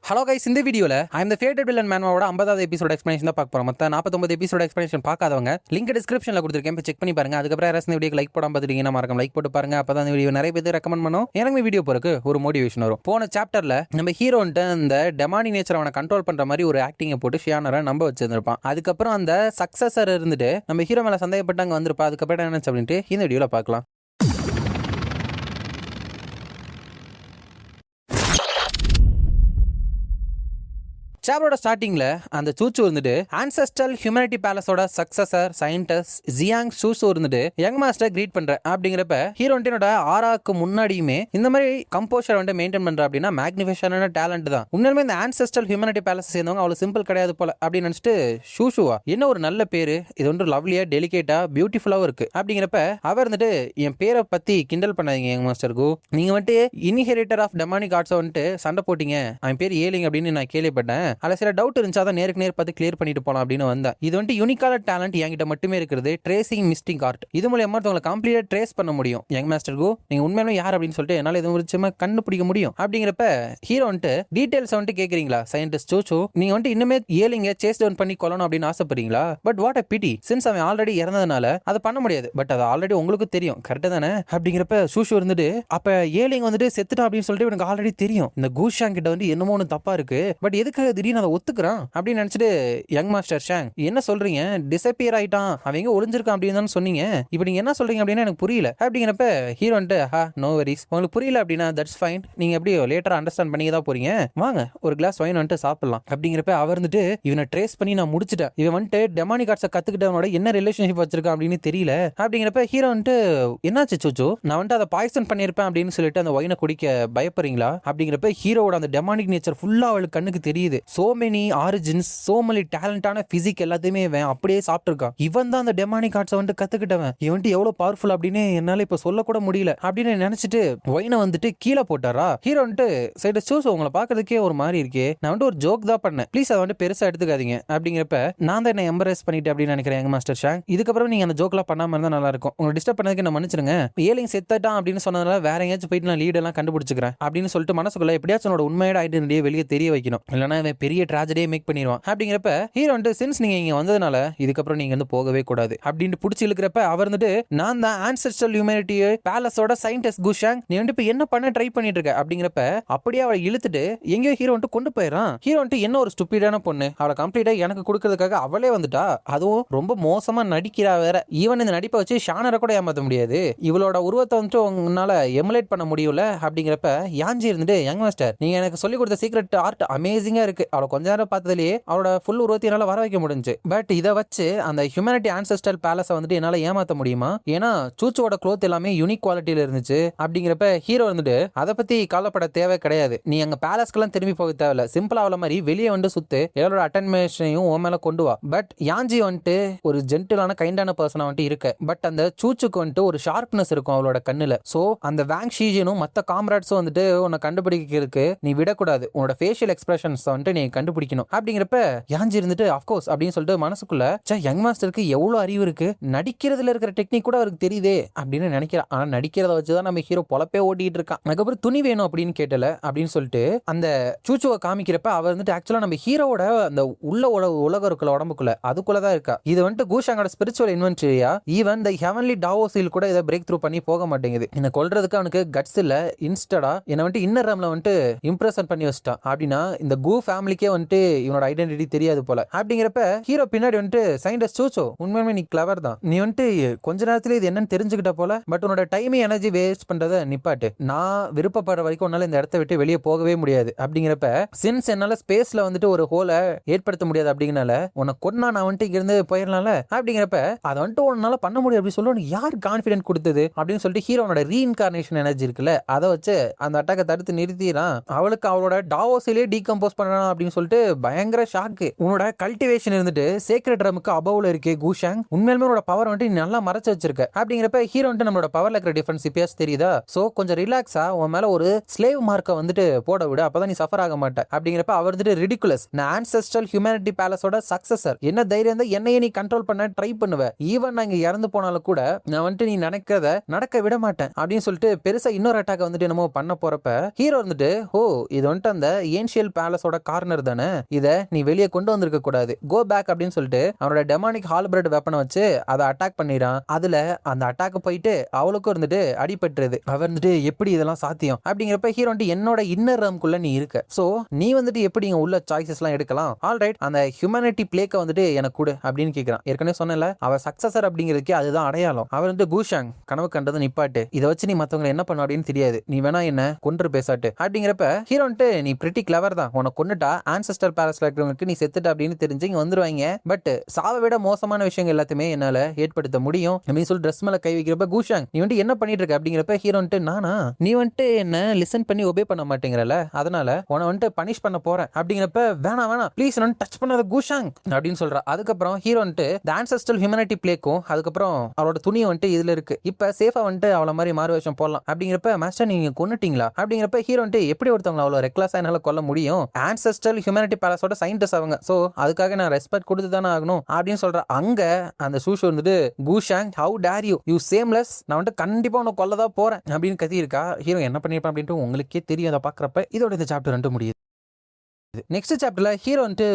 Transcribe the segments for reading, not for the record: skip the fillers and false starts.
Hello guys, இந்த வீடியோல I am the favourite villain மேனோட 50வது எபிசோட் எக்ஸ்பிளனேஷன் தான் பார்க்க போறோம். மொத்த 49 எபிசோட் எக்ஸ்பிளனேஷன் பார்க்காதவங்க லிங்க் டிஸ்கிரிப்ஷன்ல கொடுத்துருக்கேன், போய் செக் பண்ணி பாருங்க. அதுக்கப்புறம் யாராவது இந்த வீடியோக்கு லைக் போடாம பார்த்துட்டீங்கன்னா மறக்காம லைக் போட்டு பாருங்க. அப்பதான் இந்த வீடியோ நிறைய பேர் ரெக்கமெண்ட் பண்ணும், எனக்கு வீடியோ போறதுக்கு ஒரு மோட்டிவேஷன் வரும். போன சாப்டர்ல நம்ம ஹீரோன்ட்டு அந்த டெமானி நேச்சர் அவனை கண்ட்ரோல் பண்ற மாதிரி ஒரு ஆக்டிங்கை போட்டு ஷியானரை நம்ப வச்சிருந்திருப்பான். அதுக்கப்புறம் அந்த சக்சஸர் இருந்துட்டு நம்ம ஹீரோ மேல சந்தேகப்பட்டு அங்க வந்திருப்பா. அதுக்கப்புறம் என்ன அப்படின்ட்டு இந்த வீடியோல பார்க்கலாம். சாப்டரோட ஸ்டார்டிங்ல அந்த சூச்சு இருந்துட்டு ஆன்செஸ்ட்ரல் ஹியூமனிட்டி பேலஸோட சக்சஸர் சயின்டிஸ்ட் ஜியாங் சூசு இருந்துட்டு யங் மாஸ்டர் கிரீட் பண்ற அப்படிங்கிறப்ப ஹீரோன்டோட ஆராக்கு முன்னாடியுமே இந்த மாதிரி கம்போஷர் வந்து மெயின்டைன் பண்ற அப்படின்னா மேக்னிஃபிகேஷனான டேலண்ட் தான். உண்மையுமே இந்த ஆன்செஸ்ட்ரல் ஹியூமனிட்டி பேலஸ் சேர்ந்தவங்க அவ்வளவு சிம்பிள் கிடையாது போல அப்படின்னு நினைச்சிட்டு ஷூஷுவா என்ன ஒரு நல்ல பேரு, இது வந்து லவ்லியா டெலிகேட்டா பியூட்டிஃபுல்லாவும் இருக்கு அப்படிங்கிறப்ப அவர் இருந்துட்டு என் பேரை பத்தி கிண்டல் பண்ணாதீங்க யங் மாஸ்டருக்கு, நீங்க வந்துட்டு இன்ஹெரிட்டர் ஆஃப் டெமானிக் ஆர்ட்ஸ் வந்துட்டு சண்டை போட்டீங்க, அவன் பேர் ஏலிங் அப்படின்னு நான் கேள்விப்பட்டேன், அதில் சில டவுட் இருந்துச்சு, அதை நேருக்கு நேர் பார்த்து கிளியர் பண்ணிட்டு போலாம் அப்படின்னு வந்தேன். இது வந்து யூனிக்கான டேலண்ட் என்கிட்ட மட்டுமே இருக்கிறது, ட்ரேசிங் மிஸ்டிங் ஆர்ட். இது மூலமா ஒருத்தவங்களை கம்ப்ளீட்டா ட்ரேஸ் பண்ண முடியும். யங் மாஸ்டருக்கு நீங்க உண்மையிலும் யார் அப்படின்னு சொல்லிட்டு என்னால எதுவும் ஒரு கண்டுபிடிக்க முடியும் அப்படிங்கிறப்ப ஹீரோ வந்துட்டு டீடைல்ஸ் வந்துட்டு கேட்குறீங்களா சயின்டிஸ்ட் சூச்சு, நீங்க வந்துட்டு இன்னுமே ஏலிங்க சேஸ் டவுன் பண்ணி கொல்லணும் அப்படின்னு ஆசைப்படுறீங்களா? But what a pity, since அவன் ஆல்ரெடி இறந்ததுனால அதை பண்ண முடியாது. பட் அது ஆல்ரெடி உங்களுக்கு தெரியும் கரெக்டா தானே அப்படிங்கிறப்ப சூஷு இருந்துட்டு அப்ப ஏலிங் வந்துட்டு செத்துட்டான் அப்படின்னு சொல்லிட்டு எனக்கு ஆல்ரெடி தெரியும், இந்த கூஷாங் கிட்ட வந்து என்னமோ ஒன்று தப்பா இருக்கு, பட் எதுக்காக திடீர்னு அதை ஒத்துக்கிறான் அப்படின்னு நினைச்சிட்டு யங் மாஸ்டர் ஷாங் என்ன சொல்றீங்க, டிசப்பியர் ஆயிட்டான், அவன் எங்க ஒளிஞ்சிருக்கான் அப்படின்னு தான் சொன்னீங்க, இப்போ நீங்க என்ன சொல்றீங்க அப்படின்னு எனக்கு புரியல அப்படிங்கிறப்ப ஹீரோ வந்துட்டு நோ வரிஸ், உங்களுக்கு புரியல அப்படின்னா தட்ஸ் ஃபைன், நீங்க எப்படி லேட்டரா அண்டர்ஸ்டாண்ட் பண்ணி தான் போறீங்க, வாங்க ஒரு கிளாஸ் வைன் வந்துட்டு சாப்பிடலாம் அப்படிங்கிறப்ப அவர் வந்துட்டு இவனை ட்ரேஸ் பண்ணி நான் முடிச்சிட்டேன், இவன் வந்துட்டு டெமானிக் ஆர்ட்ஸை கத்துக்கிட்டவனோட என்ன ரிலேஷன்ஷிப் வச்சிருக்கான் அப்படின்னு தெரியல அப்படிங்கிறப்ப ஹீரோ வந்துட்டு என்னாச்சு சோச்சோ, நான் வந்துட்டு அதை பாய்சன் பண்ணியிருப்பேன் அப்படின்னு சொல்லிட்டு அந்த வைனை குடிக்க பயப்படுறீங்களா அப்படிங்கிறப்ப ஹீரோட அந்த டெமானிக் நேச்சர் ஃபுல்லா அவளுக்கு கண்ணுக்கு தெரியுது. So many origins, so many டேலண்டான பிசிக் எல்லாத்தையுமே இவன் அப்படியே சாப்பிட்டுருக்கான், இவன் தான் அந்த டெமானிக் ஆர்ட்ஸை வந்துட்டு கத்துக்கிட்டவன், இவன் வந்துட்டு எவ்வளவு பவர்ஃபுல் அப்படின்னு என்னால இப்ப சொல்ல கூட முடியல அப்படின்னு நினைச்சிட்டு வைனை வந்துட்டு கீழே போட்டாரா. ஹீரோ வந்துட்டு சைடு சூஸ் உங்களை பாக்குறதுக்கே ஒரு மாதிரி இருக்கே, நான் வந்துட்டு ஒரு ஜோக் தான் பண்ணேன், ப்ளீஸ் அதை வந்துட்டு பெருசா எடுத்துக்காதீங்க அப்படிங்கிறப்ப நான் தான் என்ன எம்பரேஸ் பண்ணிட்டு அப்படின்னு நினைக்கிறேன் யங் மாஸ்டர் ஷாங், இதுக்கப்புறம் நீங்க அந்த ஜோக்லாம் பண்ணாம இருந்தா நல்லா இருக்கும், உங்களை டிஸ்டர்ப் பண்ணதுக்கு என்ன மன்னிச்சிருங்க, ஏலிங் செத்துட்டான் அப்படின்னு சொன்னதால வேற எங்கேயாச்சும் போயிட்டு நான் லீடெல்லாம் கண்டுபிடிச்சிக்கிறேன் அப்படின்னு சொல்லிட்டு மனசுக்குள்ள எப்படியாச்சும் உன்னோட உண்மையோட ஐடென்டிட்டியை வெளியே தெரிய வைக்கணும், இல்லைன்னா பெரிய ட்ராஜடியே மேக் பண்ணிடுவான் அப்படிங்கிறப்ப ஹீரோ வந்துட்டு சின்ஸ் நீங்க இங்க வந்ததுனால இதுக்கப்புறம் நீங்க வந்து போகவே கூடாது அப்படின்னு பிடிச்சி இழுக்கிறப்ப அவர் வந்துட்டு நான் தான் ஆன்செஸ்ட்ரல் ஹியூமனிட்டி பேலஸோட சயின்டிஸ்ட் குஷாங், நீ வந்துட்டு இப்ப என்ன பண்ண ட்ரை பண்ணிட்டு இருக்க அப்படிங்கிறப்ப அப்படியே அவளை இழுத்துட்டு எங்கேயோ ஹீரோ வந்துட்டு கொண்டு போயிடறான். ஹீரோ வந்துட்டு என்ன ஒரு ஸ்டூபிடான பொண்ணு, அவளை கம்ப்ளீட்டா எனக்கு கொடுக்கறதுக்காக அவளே வந்துட்டா, அதுவும் ரொம்ப மோசமா நடிக்கிறா வேற, ஈவன் இந்த நடிப்பை வச்சு ஷானரை கூட ஏமாத்த முடியாது, இவளோட உருவத்தை வந்துட்டு உங்களால எமுலேட் பண்ண முடியல அப்படிங்கிறப்ப யாஞ்சி இருந்துட்டு யங் மாஸ்டர் நீங்க எனக்கு சொல்லி கொடுத்த சீக்ரெட் ஆர்ட் அமேசிங்கா இருக்கு, அவளை கொஞ்ச நேரம் பார்த்ததுலேயே அவரோட ஃபுல் உருவத்தை என்னால வர வைக்க முடிஞ்சு, பட் இதை வச்சு அந்த ஹியூமனிட்டி ஆன்செஸ்ட்ரல் பேலஸை வந்துட்டு என்னால ஏமாத்த முடியுமா, ஏன்னா சூச்சோட க்ளோத் எல்லாமே யூனிக் குவாலிட்டியில இருந்துச்சு அப்படிங்கிறப்ப ஹீரோ வந்துட்டு அதை பத்தி கவலைப்பட தேவை கிடையாது, நீ அங்க பேலஸ்க்கெல்லாம் திரும்பி போக தேவையில்ல, சிம்பிளா அவள மாதிரி வெளியே வந்து சுத்து எவ்வளோட அட்டென்ஷனையும் உன் மேல கொண்டு வா, பட் யாஞ்சி வந்துட்டு ஒரு ஜென்டிலான கைண்டான பர்சனா வந்துட்டு இருக்கு, பட் அந்த சூச்சுக்கு வந்துட்டு ஒரு ஷார்ப்னஸ் இருக்கும் அவளோட கண்ணுல, சோ அந்த வேங் ஷீஜனும் மத்த காம்ராட்ஸும் வந்துட்டு உன்னை கண்டுபிடிக்கிறதுக்கு நீ விடக்கூடாது, உன்னோட ஃபேஷியல் எக்ஸ்பிரஷன்ஸ் வந்துட்டு நீ கண்டுபிடிக்கணும் அப்படிங்கிறப்ப யாஞ்சி இருந்துட்டு ஆஃப்கோர்ஸ் அப்படின்னு சொல்லிட்டு மனசுக்குள்ள யங் மாஸ்டருக்கு எவ்வளவு அறிவு இருக்கு, நடிக்கிறதுல இருக்கிற டெக்னிக் கூட அவருக்கு தெரியுதே அப்படின்னு நினைக்கிறான், ஆனா நடிக்கிறத வச்சுதான் நம்ம ஹீரோ பொழப்பே ஓட்டிட்டு இருக்கான். அதுக்கப்புறம் துணி வேணும் அப்படின்னு கேட்டல அப்படின்னு சொல்லிட்டு அந்த சூச்சுவை காமிக்கிறப்ப அவர் வந்துட்டு ஆக்சுவலா நம்ம ஹீரோவோட அந்த உள்ள உலகம் இருக்குள்ள உடம்புக்குள்ள அதுக்குள்ளதான் இருக்கா, இது வந்துட்டு கூஷாங்கோட ஸ்பிரிச்சுவல் இன்வென்ட்ரியா, ஈவன் த ஹெவன்லி டாவோசில் கூட இதை பிரேக் த்ரூ பண்ணி போக மாட்டேங்குது, என்ன கொல்றதுக்கு அவனுக்கு கட்ஸ் இல்ல, இன்ஸ்டடா என்ன வந்துட்டு இன்னர் ரம்ல வந்துட்டு இம்ப்ரெஷன் பண்ணி வச்சிட்டான் அப்படின்னா இந்த கூ ஃபேமிலிக்கே வந்துட்டு இவனோட ஐடென்டிட்டி தெரியாது போல அப்படிங்கிறப்ப ஹீரோ பின்னாடி வந்துட்டு சயின்டிஸ்ட் சூச்சோ உண்மையுமே நீ கிளவர் தான், நீ வந்துட்டு கொஞ்ச நேரத்துல இது என்னன்னு தெரிஞ்சுக்கிட்ட போல, பட் உன்னோட டைம் எனர்ஜி வேஸ்ட் பண்றத நிப்பாட்டு, நான் விருப்பப்படுற வரைக்கும் உன்னால இந்த இடத்த விட்டு வெளியே போகவே முடியாது அப்படிங்கிறப்ப சின்ஸ் என்னால ஸ்பேஸ்ல வந்துட்டு ஒரு ஹோலை ஏற்படுத்த முடியாது அப்படிங்கனால உன்னை கொன்னா நான் வந்துட்டு இருந்து போயிடலாம்ல அப்படிங்கிறப்ப அதை வந்துட்டு உன்னால பண்ண முடியும் அப்படின்னு சொல்லி உனக்கு யார் கான்பிடன்ட் கொடுத்தது அப்படின்னு சொல்லிட்டு ஹீரோனோட ரீஇன்கார்னேஷன் எனர்ஜி இருக்குல்ல அதை வச்சு அந்த அட்டாக்கை தடுத்து நிறுத்திடான், அவளுக்கு அவளோட டாவோசிலே டீகம்போஸ் பண்ணணும் அப்படின்னு சொல்லிட்டு பயங்கர ஷாக்கு. உன்னோட கல்டிவேஷன் இருந்துட்டு சேக்ரெட் ரம்க்கு அபவ்ல இருக்கே கூஷாங், உண்மையிலுமே உன்னோட பவர் வந்துட்டு நீ நல்லா மறைச்சு வச்சிருக்க அப்படிங்கிறப்ப ஹீரோ வந்துட்டு நம்மளோட பவர்ல இருக்கிற டிஃபரன்ஸ் இப்பயாஸ் தெரியுதா, சோ கொஞ்சம் ரிலாக்ஸா உன் மேல ஒரு ஸ்லேவ் மார்க்கை வந்துட்டு போட விடு, அப்பதான் நீ சஃபர் ஆக மாட்ட அப்படிங்கிறப்ப அவர் வந்துட்டு ரிடிகுலஸ், நான் ஆன்செஸ்ட்ரல் ஹியூமனிட்டி பேலஸோட சக்சஸர், என்ன தைரியம் தான் என்னையே நீ கண்ட்ரோல் பண்ண ட்ரை பண்ணுவ, ஈவன் நான் இங்க இறந்து போனாலும் கூட நான் வந்துட்டு நீ நினைக்கிறத நடக்க விட மாட்டேன் அப்படின்னு சொல்லிட்டு பெருசா இன்னொரு அட்டாக் வந்துட்டு என்னமோ பண்ண போறப்ப ஹீரோ வந்துட்டு ஓ இது வந்துட்டு அந்த ஏன்ஷியல் பேலஸோட கார்னர் தானே, இத நீ வெளியே கொண்டு வந்திருக்க கூடாது, கோ பேக் அப்படின்னு சொல்லிட்டு அவனோட டெமானிக் ஹால்பிரட் வெப்பனை வச்சு அதை அட்டாக் பண்ணிடான். அதுல அந்த அட்டாக் போயிட்டு அவளுக்கும் இருந்துட்டு அடிபட்டுருது. அவர் வந்துட்டு எப்படி இதெல்லாம் சாத்தியம் அப்படிங்கிறப்ப ஹீரோ வந்துட்டு என்னோட இன்னர் ரம்குள்ள நீ இருக்க, சோ நீ வந்துட்டு எப்படி இங்க உள்ள சாய்ஸஸ் எல்லாம் எடுக்கலாம், ஆல்ரைட் அந்த ஹியூமனிட்டி பிளேக்க வந்துட்டு எனக்கு கொடு அப்படின்னு கேட்கிறான். ஏற்கனவே சொன்னல அவர் சக்சஸர் அப்படிங்கிறதுக்கே அதுதான் அடையாளம். அவர் வந்து கூஷாங் கனவு கண்டது நிப்பாட்டு, இதை வச்சு நீ மத்தவங்க என்ன பண்ண அப்படின்னு தெரியாது, நீ வேணா என்ன கொன்று பேசாட்டு அப்படிங்கிறப்ப ஹீரோ வந்துட்டு நீ பிரிட்டி கிளவர் தான், உனக்கு கொண்டுட்டா ஆன்செஸ்டர் பேலஸ்ல இருக்கிறவங்களுக்கு நீ செத்துட்ட அப்படின்னு தெரிஞ்சு இங்க வந்துருவாங்க, பட் சாவை விட மோசமான விஷயங்கள் எல்லாத்தையுமே என்னால ஏற்படுத்த முடியும் அப்படின்னு சொல்லி ட்ரெஸ் மேல கை வைக்கிறப்ப கூஷாங் நீ வந்து என்ன பண்ணிட்டு இருக்க அப்படிங்கிறப்ப ஹீரோ வந்துட்டு நானா, நீ வந்துட்டு என்ன லிசன் பண்ணி ஒபே பண்ண மாட்டேங்கிறல, அதனால உன வந்துட்டு பனிஷ் பண்ண போறேன் அப்படிங்கிறப்ப வேணா வேணா ப்ளீஸ் நான் டச் பண்ணாத கூஷாங் அப்படின்னு சொல்றா. அதுக்கப்புறம் ஹீரோ வந்துட்டு ஆன்செஸ்ட்ரல் ஹியூமனிட்டி பிளேக்கும் அதுக்கப்புறம் அவளோட துணியை வந்துட்டு இதுல இருக்கு, இப்ப சேஃபா வந்துட்டு அவள மாதிரி மாறு வேஷம் போடலாம் அப்படிங்கிறப்ப மாஸ்டர் நீங்க கொன்னுட்டீங்களா அப்படிங்கிறப்ப ஹீரோ வந்துட்டு எப்படி ஒருத்தவங்க அவ்வளவு ரெக்லாஸா என்னால கொல்ல முடியும், ஆன்செஸ்ட்ரல் ஹியூமனிட்டி பேலஸோட சயின்டிஸ்ட் அவங்க, சோ அதுக்காக நான் ரெஸ்பெக்ட் கொடுத்து தானே ஆகணும் அப்படின்னு சொல்ற. அங்க அந்த சூஷு வந்துட்டு கூஷாங் how dare you you shameless, நான் வந்துட்டு கண்டிப்பா உன்னை கொல்லதான் போறேன் அப்படின்னு கத்தி இருக்கா. ஹீரோ என்ன பண்ணிருப்பான் அப்படின்ட்டு உங்களுக்கே தெரியும் அதை பாக்குறப்ப. இதோட இந்த சாப்டர் 2 முடியுது. நெக்ஸ்ட் சாப்டர்ல ஹீரோ வந்துட்டு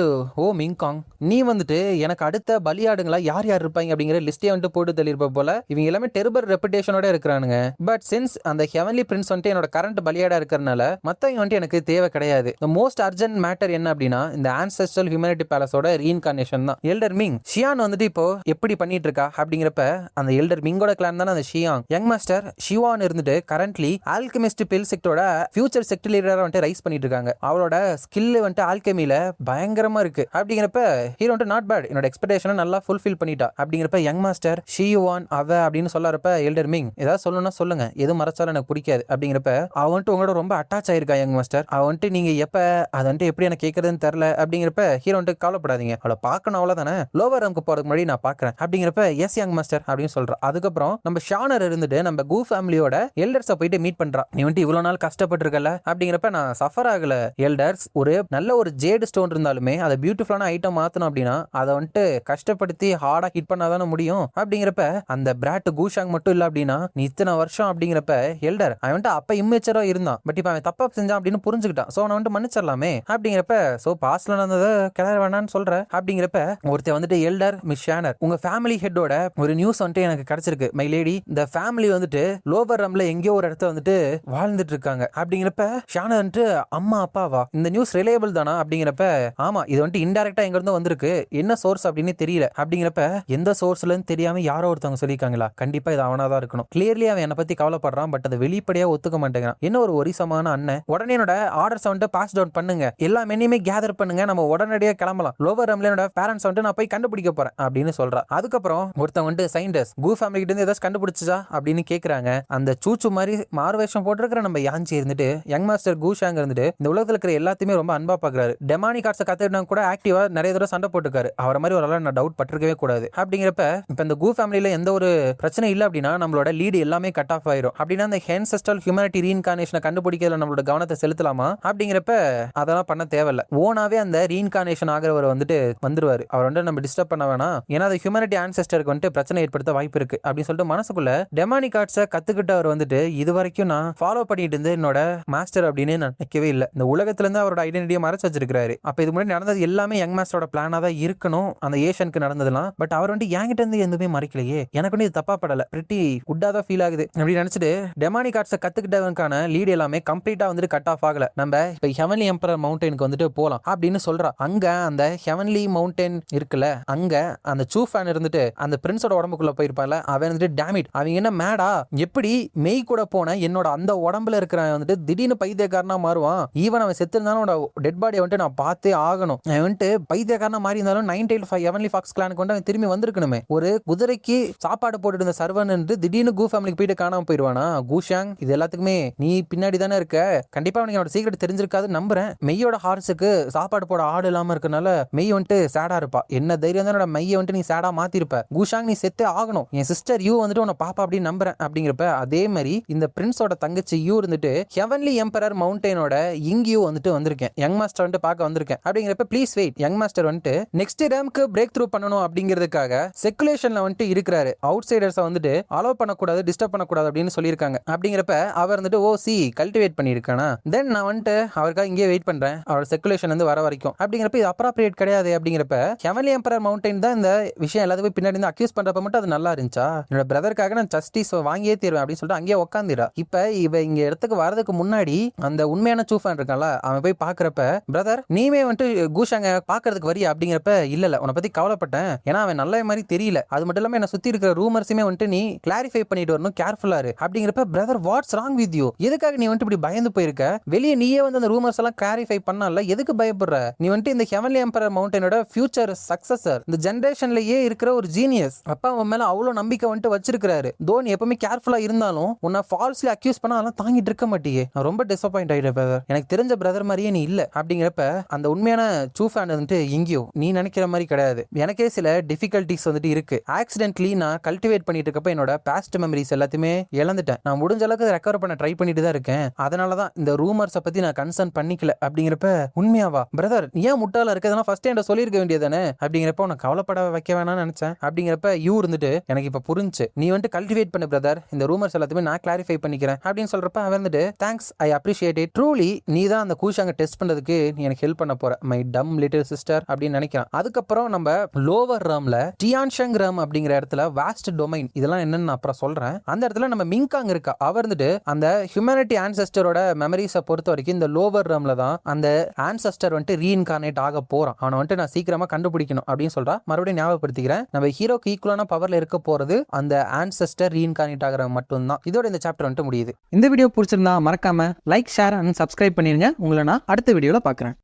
ஓ மிங்காங் நீ வந்துட்டு எனக்கு அடுத்த பலியாடுங்களா யார் யார் இருப்பாங்க அப்படிங்கிற லிஸ்டே வந்துட்டு போட்டு தள்ளியிருப்ப போல, இவங்க எல்லாமே டெரிபிள் ரெப்புடேஷனோட இருக்கிறானுங்க, பட் சின்ஸ் அந்த ஹெவன்லி பிரின்ஸ் வந்துட்டு என்னோட கரண்ட் பலியாடா இருக்கிறனால மத்தவங்க வந்துட்டு எனக்கு தேவை கிடையாது. மோஸ்ட் அர்ஜென்ட் மேட்டர் என்ன அப்படின்னா இந்த ஆன்செஸ்ட்ரல் ஹியூமனிட்டி பேலஸோட ரீஇன்கார்னேஷன் தான். எல்டர் மிங் ஷியான் வந்துட்டு இப்போ எப்படி பண்ணிட்டு இருக்கா அப்படிங்கிறப்ப அந்த எல்டர் மிங்கோட கிளான் தானே அந்த ஷியாங், யங் மாஸ்டர் ஷிவான் இருந்துட்டு கரண்ட்லி ஆல்கெமிஸ்ட் பில் செக்டோட ஃபியூச்சர் செக்ட் லீடரா வந்துட்டு ரைஸ் பண்ணிட்டு இருக்காங்க. அவளோட ஸ்கில் வந்துட்டு ஆல்கெமில பயங்கரமா இருக்கு அப்படிங்கிறப்ப ஹீரோ வந்துட்டு நாட் பேட், என்னோட எக்ஸ்பெக்டேஷனை நல்லா ஃபுல்ஃபில் பண்ணிட்டா அப்படிங்கிறப்ப யங் மாஸ்டர் ஷியுவான் அவ அப்படின்னு சொல்லறப்ப எல்டர் மிங் ஏதாவது சொல்லணும்னா சொல்லுங்க, எது மறைச்சாலும் எனக்கு பிடிக்காது அப்படிங்கிறப்ப அவ வந்துட்டு உங்களோட ரொம்ப அட்டாச் ஆயிருக்கா யங் மாஸ்டர், அவ வந்துட்டு நீங்க எப்ப அதை வந்துட்டு எப்படி எனக்கு கேட்கறதுன்னு தெரியல அப்படிங்கிறப்ப ஹீரோ வந்துட்டு கவலைப்படாதீங்க, அவளை பார்க்கணும் அவ்வளவுதானே, லோவர் ரம்க்கு போறதுக்கு முன்னாடி நான் பாக்குறேன் அப்படிங்கிறப்ப எஸ் யங் மாஸ்டர் அப்படின்னு சொல்றா. அதுக்கப்புறம் நம்ம ஷானர் இருந்துட்டு நம்ம கூ ஃபேமிலியோட எல்டர்ஸை போயிட்டு மீட் பண்றா. நீ வந்துட்டு இவ்வளவு நாள் கஷ்டப்பட்டிருக்கல அப்படிங்கிறப்ப நான் சஃபர் ஆகல எல்டர்ஸ், ஒரு நல்ல ஒரு ஜேடு ஸ்டோன் இருந்தாலுமே அதை பியூட்டிஃபுல்லான ஐட்டம் மாத்தணும் அப்படின்னா அதை வந்துட்டு கஷ்டப்படுத்தி ஹார்டா ஹிட் பண்ணாதானே முடியும் அப்படிங்கிறப்ப அந்த பிராட் கூஷாங் மட்டும் இல்ல அப்படின்னா நீ இத்தனை வருஷம் அப்படிங்கிறப்ப எல்டர் அவன் வந்துட்டு அப்ப இம்மெச்சரா இருந்தான், பட் இப்ப அவன் தப்பா செஞ்சான் அப்படின்னு புரிஞ்சுக்கிட்டான், சோ அவன் வந்துட்டு மன்னிச்சிடலாமே அப்படிங்கிறப்ப சோ பாஸ்ட்ல நடந்ததை கிளற வேணான்னு சொல்ற அப்படிங்கிறப்ப ஒருத்தர் வந்துட்டு எல்டர் மிஸ் ஷானர் உங்க ஃபேமிலி ஹெட்டோட ஒரு நியூஸ் வந்துட்டு எனக்கு கிடைச்சிருக்கு மை லேடி, இந்த ஃபேமிலி வந்துட்டு லோவர் ரம்ல எங்கேயோ ஒரு இடத்துல வந்துட்டு வாழ்ந்துட்டு இருக்காங்க அப்படிங்கிறப்ப ஷானர் வந்துட்டு அம்மா அப்பாவா இந்த நியூஸ் ரிலேபிள் தானா அப்படிங்கிறப்ப ஆமா இது வந்துட்டு இன்டைரக்டா எங்க இருந்து வந்திருக்கு, என்ன சோர்ஸ் அப்படின்னு தெரியல அப்படிங்கிறப்ப எந்த சோர்ஸ்ல தெரியாம யாரோ ஒருத்தவங்க சொல்லிருக்காங்களா, கண்டிப்பா இது அவனாதான் இருக்கணும், கிளியர்லி அவன் என்ன பத்தி கவலைப்படுறான், பட் அதை வெளிப்படையா ஒத்துக்க மாட்டேங்கிறான், என்ன ஒரு ஒரிசமான அண்ணன், உடனே என்னோட ஆர்டர்ஸ் வந்துட்டு பாஸ் டவுன் பண்ணுங்க, எல்லா மெனியுமே கேதர் பண்ணுங்க, நம்ம உடனடியா கிளம்பலாம், லோவர் ரம்ல என்னோட பேரண்ட்ஸ் வந்துட்டு நான் போய் கண்டுபிடிக்க போறேன் அப்படின்னு சொல்றா. அதுக்கப்புறம் ஒருத்தவங்க வந்துட்டு சயின்டிஸ்ட் கூ ஃபேமிலி கிட்ட இருந்து ஏதாச்சும் கண்டுபிடிச்சா அப்படின்னு கேக்குறாங்க. அந்த சூச்சு மாதிரி மார்வேஷம் போட்டிருக்கிற நம்ம யாஞ்சி இருந்துட்டு யங் மாஸ்டர் கூஷாங்க இருந்துட்டு இந்த உலகத்துல இருக்கிற எல்லாத்தையுமே ரொம்ப அன்பா பாக்குறாரு, டெமானிக் ஆர்ட்ஸ் கத்துக்கிட்டா கூட ஆக்டிவா நிறைய தடவை சண்டை போட்டுக்காரு, அவரை மாதிரி ஒரு ஆள நான் டவுட் பட்டிருக்கவே கூடாது அப்படிங்கிறப்ப இப்ப இந்த கூ ஃபேமிலியில எந்த ஒரு பிரச்சனை இல்ல அப்படின்னா நம்மளோட லீடு எல்லாமே கட் ஆஃப் ஆயிரும், அப்படின்னா அந்த ஆன்செஸ்ட்ரல் ஹியூமனிட்டி ரீஇன்கார்னேஷனை கண்டுபிடிக்கிறதுல நம்மளோட கவனத்தை செலுத்தலாமா அப்படிங்கிறப்ப அதெல்லாம் பண்ண தேவையில்ல, ஓனாவே அந்த ரீஇன்கார்னேஷன் ஆகிறவர் வந்துட்டு வந்துருவாரு, அவர் வந்து நம்ம டிஸ்டர்ப் பண்ண வேணாம், ஏன்னா அது ஹியூமனிட்டி ஆன்செஸ்டருக்கு வந்துட்டு பிரச்சனை ஏற்படுத்த வாய்ப்பு இருக்கு அப்படின்னு சொல்லிட்டு மனசுக்குள்ள டெமானிக் ஆர்ட்ஸை கத்துக்கிட்டவர் வந்துட்டு இது வரைக்கும் நான் ஃபாலோ பண்ணிட்டு இருந்து என்னோட மாஸ்டர் அப்படின்னு நான் நினைக்கவே இல்லை, இந்த உலகத்துல இருந்து அவரோட ஐடென்டிட்டியை மறைச்சு வச்சிருக்காரு, அப்ப இது முன்னாடி நடந்தது எல்லாமே யங் மாஸ்டரோட பிளானா தான் இருக்கணும் அந்த ஏஷியனுக்கு நடந்ததெல்லாம், பட் அவர் வந்து என்கிட்ட இருந்து எதுவுமே மறைக்கலையே, எனக்கு வந்து இது தப்பா படல, பிரிட்டி குட்டா தான் ஃபீல் ஆகுது அப்படின்னு நினைச்சிட்டு டெமானிக் ஆர்ட்ஸை கத்துக்கிட்டவனுக்கான லீடு எல்லாமே கம்ப்ளீட்டா வந்துட்டு கட் ஆஃப் ஆகல, நம்ம இப்ப ஹெவன்லி எம்பரர் மவுண்டனுக்கு வந்துட்டு போலாம் அப்படின்னு சொல்றா. அங்க அந்த ஹெவன்லி மவுண்டன் இருக்குல்ல, அங்க அந்த சூ ஃபேன் இருந்துட்டு அந்த பிரின்ஸோட உடம்புக்குள்ள போயிருப்பால, அவன் வந்துட்டு டேமிட் அவங்க என்ன மேடா எப்படி மெய் கூட போன என்னோட அந்த உடம்புல இருக்கிற வந்துட்டு திடீர்னு பைத்தியக்காரனா மாறுவான், ஈவன் அவன் செத்து இருந்தாலும் டெட் பாடியை வந்துட்டு நான் பார்த்தே ஆகணும். அவன் வந்துட்டு பைத்தியக்காரனா மாறி இருந்தாலும் 9 Tailed Heavenly Fox கிளானுக்கு வந்து அவன் திரும்பி வந்திருக்கணுமே. ஒரு குதிரைக்கு சாப்பாடு போட்டுட்டு இருந்த சர்வன் திடீர்னு கூ ஃபேமிலிக்கு போயிட்டு காணாம போயிடுவானா? கூஷாங் இது எல்லாத்துக்குமே நீ பின்னாடி தானே இருக்க. கண்டிப்பா அவனுக்கு என்னோட சீக்கிரம் தெரிஞ்சிருக்காது நம்புறேன். மெய்யோட ஹார்ஸுக்கு சாப்பாடு போட ஆடு இல்லாம இருக்கனால மெய் வந்துட்டு சேடா இருப்பா. என்ன தைரியம் தான் மெய்யை வந்துட்டு நீ சேடா மாத்திருப்ப. கூஷாங் நீ செத்தே ஆகணும். என் சிஸ்டர் யூ வந்துட்டு உன்னை பாப்பா அப்படின்னு நம்புறேன் அப்படிங்கிறப்ப அதே மாதிரி இந்த பிரின்ஸோட தங்கச்சி யூ இருந்துட்டு ஹெவன்லி எம்பரர் மவுண்டனோட இங்கேயும் வந்துட்டு வந்திருக்கேன். யங் மாஸ்டர் வந்துட்டு பார்க்க வந்திருக்கேன் அப்படிங்கிறப்ப ப்ளீஸ் வெயிட். யங் மாஸ்டர் வந்துட்டு நெக்ஸ்ட் ரேம்க்கு பிரேக் த்ரூ பண்ணணும் அப்படிங்கிறதுக்காக செக்குலேஷன்ல வந்துட்டு இருக்கிறாரு. அவுட் சைடர்ஸை வந்துட்டு அலோவ் பண்ணக்கூடாது, டிஸ்டர்ப் பண்ணக்கூடாது அப்படின்னு சொல்லியிருக்காங்க. அப்படிங்கிறப்ப அவர் வந்துட்டு கல்டிவேட் பண்ணியிருக்கானா. தென் நான் வந்துட்டு அவருக்காக இங்கே வெயிட் பண்றேன் அவரோட செக்குலேஷன் வந்து வர வரைக்கும். அப்படிங்கிறப்ப இது அப்ராப்ரியேட் கிடையாது. அப்படிங்கிறப்ப ஹெவன்லி எம்பரர் மவுண்டன் தான் இந்த விஷயம் எல்லாத்தையும் பின்னாடி இருந்து அக்யூஸ் பண்றப்ப மட்டும் அது நல்லா இருந்துச்சா? என்னோட பிரதருக்காக நான் ஜஸ்டிஸ் வாங்கியே தீருவேன் அப்படின்னு சொல்லிட்டு அங்கேயே உட்காந்துடா. இப்ப இவ இங்க இடத்துக்கு வரதுக்கு முன்னாடி அந்த உண்மையான சூஃபான் இருக்கான்ல, அவன் போய் பாக்குறப்ப பிரதர் நீமே வந்துட்டு கூஷாங்க பாக்குறதுக்கு வரியா அப்படிங்கிறப்ப இல்ல உன்னை பத்தி கவலைப்பட்டேன். ஏன்னா அவன் நல்ல மாதிரி தெரியல. அது மட்டும் இல்லாம என்ன சுத்தி இருக்கிற ரூமர்ஸுமே வந்துட்டு நீ கிளாரிஃபை பண்ணிட்டு வரணும், கேர்ஃபுல்லா இரு அப்படிங்கிறப்ப brother what's wrong with you? எதுக்காக நீ வந்துட்டு இப்படி பயந்து போயிருக்க? வெளியே நீயே வந்து அந்த ரூமர்ஸ் எல்லாம் கிளாரிஃபை பண்ணல, எதுக்கு பயப்படுற? நீ வந்துட்டு இந்த ஹெவன்லி எம்பரர் மவுண்டனோட ஃபியூச்சர் சக்சஸர், இந்த ஜெனரேஷன்லயே இருக்கிற ஒரு ஜீனியஸ். அப்பா அவன் மேல அவ்வளவு நம்பிக்கை வந்துட்டு வச்சிருக்காரு. தோ நீ எப்பவுமே கேர்ஃபுல்லா இருந்தாலும் உன்னை ஃபால்ஸ்லி அக்யூஸ் பண்ண அதெல்லாம் தாங்கிட்டு இருக்க மாட்டியே. நான் ரொம்ப டிசப்பாயிண்ட் ஆயிட்டேன் பிரதர். எனக்கு தெரிஞ்ச பிரதர் மாதிரியே நீ இல்ல அப்படிங்கிறப்ப அந்த உண்மையான சூஃபான் வந்துட்டு இங்கேயோ நீ நினைக்கிற மாதிரி கிடையாது. எனக்கே சில டிஃபிகல்டிஸ் வந்துட்டு இருக்கு. ஆக்சிடென்ட்லி நான் கல்டிவேட் பண்ணிட்டு இருக்கப்ப என்னோட பாஸ்ட் மெமரிஸ் எல்லாத்தையுமே இழந்துட்டேன். நான் முடிஞ்ச அளவுக்கு ரெக்கவர் பண்ண ட்ரை பண்ணிட்டு தான் இருக்கேன். அதனாலதான் இந்த ரூமர்ஸை பத்தி நான் கன்சர்ன் பண்ணிக்கல அப்படிங்கிறப்ப உண்மையாவா பிரதர் நீ ஏன் முட்டாளா இருக்கிறதுனா ஃபர்ஸ்ட் என்கிட்ட சொல்லியிருக்க வேண்டியதானே அப்படிங்கிறப்ப உனக்கு கவலைப்பட வைக்க வேணாம்னு நினைச்சேன். அப்படிங்கிறப்ப யூ இருந்துட்டு எனக்கு இப்ப புரிஞ்சு நீ வந்துட்டு கல்டிவேட் பண்ணு பிரதர், இந்த ரூமர்ஸ் எல்லாத்தையுமே நான் கிளாரிஃபை பண்ணிக்கிறேன் அப்படின்னு சொல்றப்ப அவன் வந்துட்டு thanks, I appreciate it. Truly நீ தான் அந்த கூஷாங்க டெஸ்ட் பண்றதுக்கு நீ எனக்கு ஹெல்ப் பண்ண போற மை டம் லிட்டில் சிஸ்டர் அப்படின்னு நினைக்கிறான். அதுக்கப்புறம் நம்ம லோவர் ராம்ல டியான்ஷங் ராம் அப்படிங்கிற இடத்துல வாஸ்ட் டொமைன் இதெல்லாம் என்னன்னு அப்புறம் சொல்றேன். அந்த இடத்துல நம்ம மிங்காங் இருக்கா. அவர் வந்துட்டு அந்த ஹியூமனிட்டி ஆன்செஸ்டரோட மெமரிஸை பொறுத்த வரைக்கும் இந்த லோவர் ராம்ல தான் அந்த ஆன்செஸ்டர் வந்துட்டு ரீஇன்கார்னேட் ஆக போறான். அவனை வந்துட்டு நான் சீக்கிரமா கண்டுபிடிக்கணும் அப்படின்னு சொல்றா. மறுபடியும் ஞாபகப்படுத்திக்கிறேன், நம்ம ஹீரோக்கு ஈக்குவலான பவர்ல இருக்க போறது அந்த ஆன்செஸ்டர் ரீஇன்கார்னேட் ஆகிற மட்டும்தான். இதோட இந்த சாப்டர் வந்துட்டு முடியுது. இந்த வீடியோ பிடிச்சிருந்தா மறக்காம லைக், ஷேர் அண்ட் சப்ஸ்கிரைப் பண்ணிருங்க. உங்களை நான் அடுத்த வீடியோல பார்க்குறேன்.